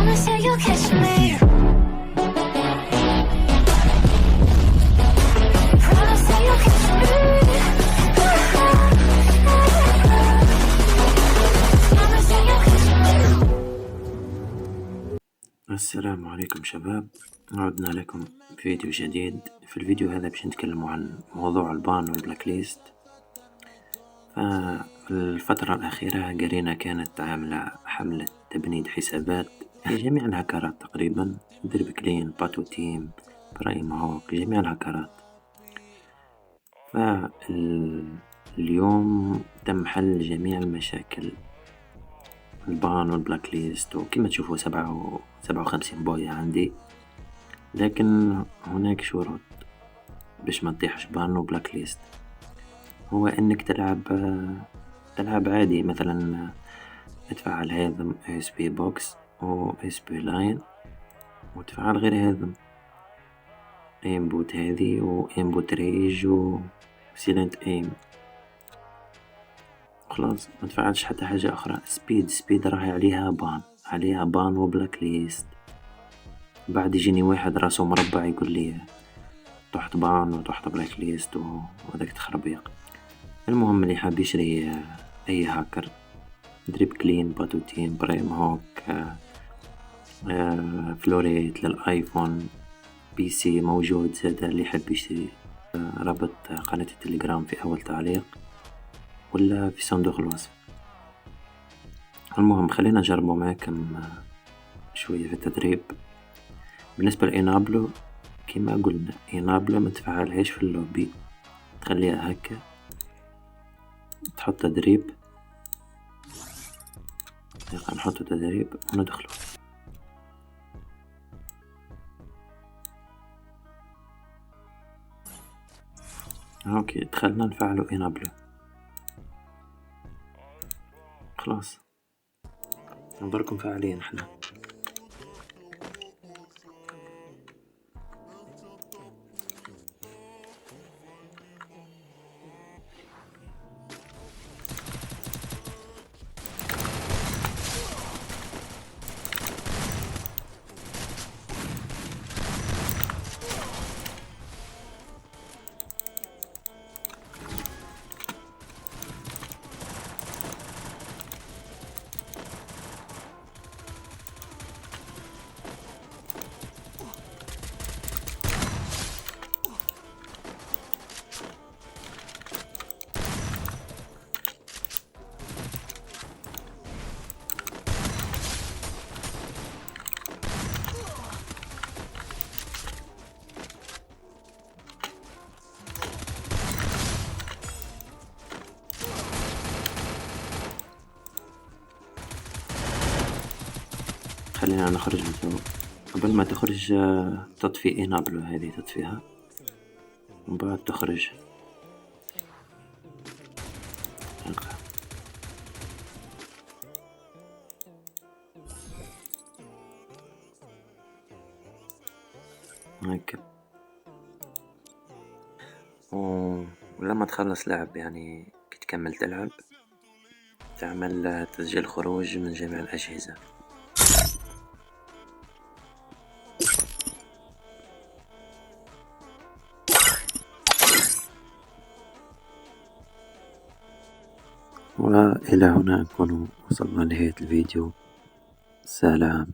Promise that you'll catch me. Promise that you'll catch me. Promise that you'll catch me. السلام عليكم شباب، عدنا لكم بفيديو جديد. في الفيديو هذا باش نتكلم عن موضوع البان والبلاك ليست. الفترة الأخيرة قرينا كانت عاملة حملة تبنيد حسابات لجميع الهكرات تقريبا، درب كلين، باتو تيم، برايم هوك، جميع الهكرات. اليوم تم حل جميع المشاكل، البان والبلاك ليست، وكما تشوفوا 57 بوية عندي. لكن هناك شروط باش ما تطيحش بان وبلاك ليست، هو انك تلعب عادي. مثلا تفعل هذا اس بي بوكس و اس بي لاين، وتفعل غير هذا انبوت هذه و انبوت ريج و سيلنت ايم، خلاص ما تفعلش حتى حاجة اخرى. سبيد راهي عليها بان وبلاك ليست. بعد يجيني واحد راسه مربع يقول لي تحت بان وتحت بلاك ليست وهذاك تخربيق. المهم اللي حاب يشري اي هاكر، دريب كلين، باتو تيم، برايم هوك، فلوريت للايفون، بي سي موجود زاد. اللي يحب يشتري رابط قناة التليجرام في اول تعليق ولا في صندوق الوصف. المهم خلينا نجربوا معاكم شوية في التدريب. بالنسبة لإنابلو كما قلنا، إنابلو ما تفعلهاش في اللوبي، تخليها هكا، تحط تدريب. نحط تدريب وندخلو. اوكي دخلنا نفعلو إنابلو، خلاص نبركم فاعلين احنا. خلينا نخرج من تو. قبل ما تخرج تطفي إنابلو هذه، تطفيها ومن بعد تخرج. هكا ولما تخلص لعب، يعني كي تكمل تلعب، تعمل تسجيل خروج من جميع الأجهزة. وإلى هنا نكون وصلنا لنهاية الفيديو. سلام.